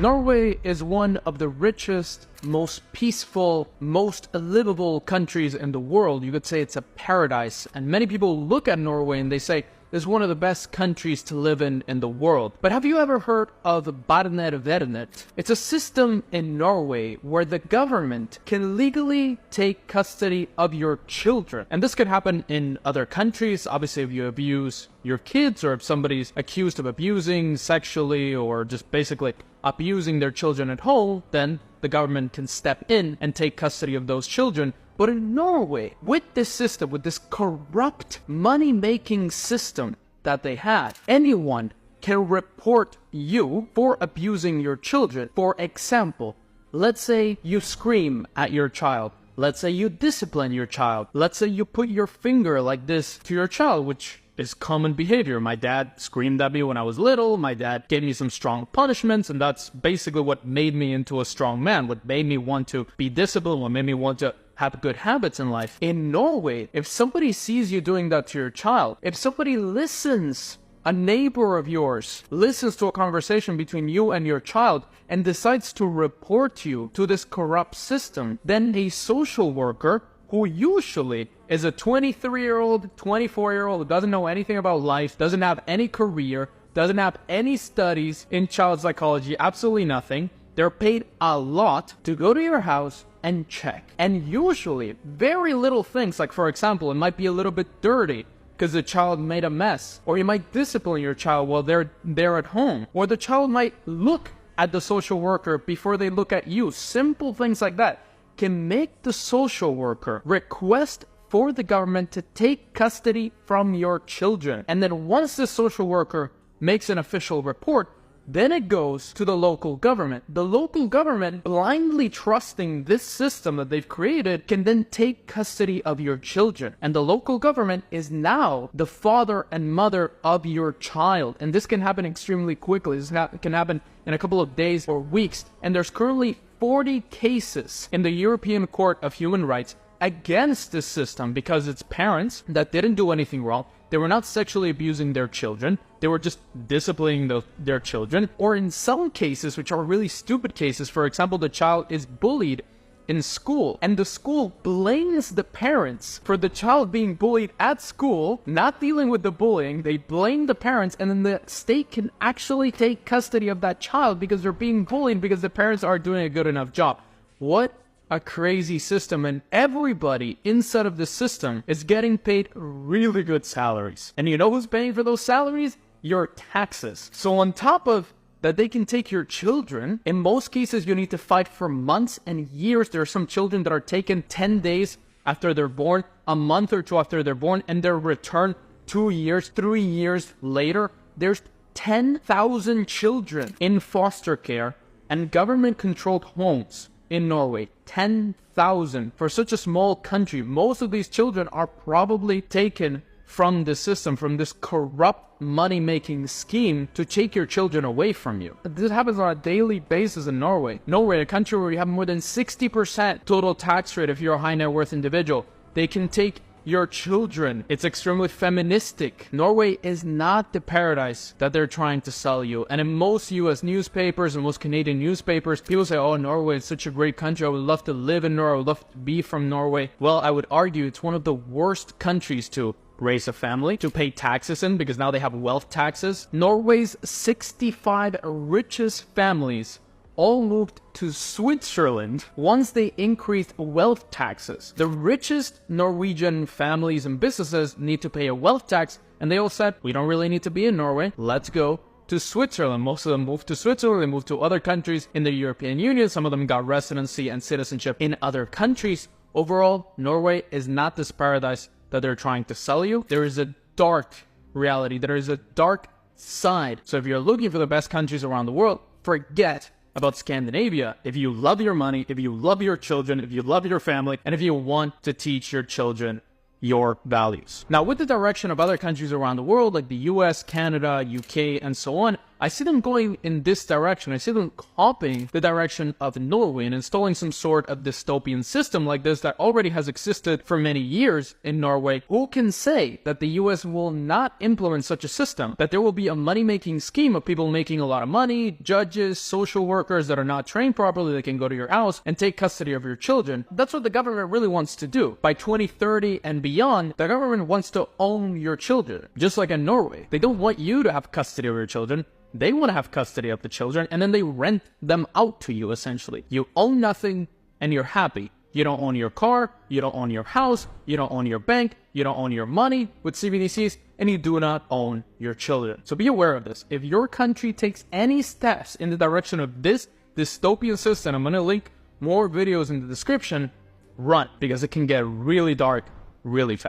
Norway is one of the richest, most peaceful, most livable countries in the world. You could say it's a paradise. And many people look at Norway and they say, it's one of the best countries to live in the world. But have you ever heard of Barnet Vernet? It's a system in Norway where the government can legally take custody of your children. And this could happen in other countries. Obviously, if you abuse your kids or if somebody's accused of abusing sexually or just basically abusing their children at home, then the government can step in and take custody of those children. But in Norway, with this system, with this corrupt money-making system that they had, anyone can report you for abusing your children. For example, let's say you scream at your child. Let's say you discipline your child. Let's say you put your finger like this to your child, which is common behavior. My dad screamed at me when I was little. My dad gave me some strong punishments, and that's basically what made me into a strong man, what made me want to be disciplined, what made me want to have good habits in life. In Norway, if somebody sees you doing that to your child, if somebody listens, a neighbor of yours listens to a conversation between you and your child and decides to report you to this corrupt system, then a social worker, who usually is a 23-year-old, 24-year-old who doesn't know anything about life, doesn't have any career, doesn't have any studies in child psychology, absolutely nothing. They're paid a lot to go to your house and check. And usually, very little things, like for example, it might be a little bit dirty because the child made a mess. Or you might discipline your child while they're at home. Or the child might look at the social worker before they look at you. Simple things like that can make the social worker request for the government to take custody from your children. And then once the social worker makes an official report, then it goes to the local government. The local government, blindly trusting this system that they've created, can then take custody of your children. And the local government is now the father and mother of your child. And this can happen extremely quickly. This can happen in a couple of days or weeks. And there's currently 40 cases in the European Court of Human Rights against this system because it's parents that didn't do anything wrong. They were not sexually abusing their children. They were just disciplining their children. Or in some cases, which are really stupid cases, for example, the child is bullied in school, and the school blames the parents for the child being bullied at school, not dealing with the bullying. They blame the parents, and then the state can actually take custody of that child because they're being bullied because the parents aren't doing a good enough job. What a crazy system, and everybody inside of the system is getting paid really good salaries. And you know who's paying for those salaries? Your taxes. So on top of that, they can take your children. In most cases, you need to fight for months and years. There are some children that are taken 10 days after they're born, a month or two after they're born, and they're returned 2 years, 3 years later. There's 10,000 children in foster care and government-controlled homes in Norway. 10,000. For such a small country, most of these children are probably taken from the system, from this corrupt money-making scheme to take your children away from you. This happens on a daily basis in Norway. Norway, a country where you have more than 60% total tax rate if you're a high net worth individual. They can take your children. It's extremely feministic. Norway is not the paradise that they're trying to sell you. And in most US newspapers and most Canadian newspapers, people say, oh, Norway is such a great country. I would love to live in Norway. I would love to be from Norway. Well, I would argue it's one of the worst countries to raise a family, to pay taxes in, because now they have wealth taxes. Norway's 65 richest families all moved to Switzerland once they increased wealth taxes. The richest Norwegian families and businesses need to pay a wealth tax, and they all said, we don't really need to be in Norway, let's go to Switzerland. Most of them moved to Switzerland, they moved to other countries in the European Union, some of them got residency and citizenship in other countries. Overall, Norway is not this paradise that they're trying to sell you. There is a dark reality, there is a dark side. So if you're looking for the best countries around the world, forget about Scandinavia. If you love your money, if you love your children, if you love your family, and if you want to teach your children your values. Now, with the direction of other countries around the world, like the US, Canada, UK, and so on, I see them going in this direction. I see them copying the direction of Norway and installing some sort of dystopian system like this that already has existed for many years in Norway. Who can say that the US will not implement such a system? That there will be a money-making scheme of people making a lot of money, judges, social workers that are not trained properly that can go to your house and take custody of your children. That's what the government really wants to do. By 2030 and beyond, the government wants to own your children. Just like in Norway. They don't want you to have custody of your children. They want to have custody of the children, and then they rent them out to you, essentially. You own nothing, and you're happy. You don't own your car, you don't own your house, you don't own your bank, you don't own your money with CBDCs, and you do not own your children. So be aware of this. If your country takes any steps in the direction of this dystopian system, I'm going to link more videos in the description, run, because it can get really dark really fast.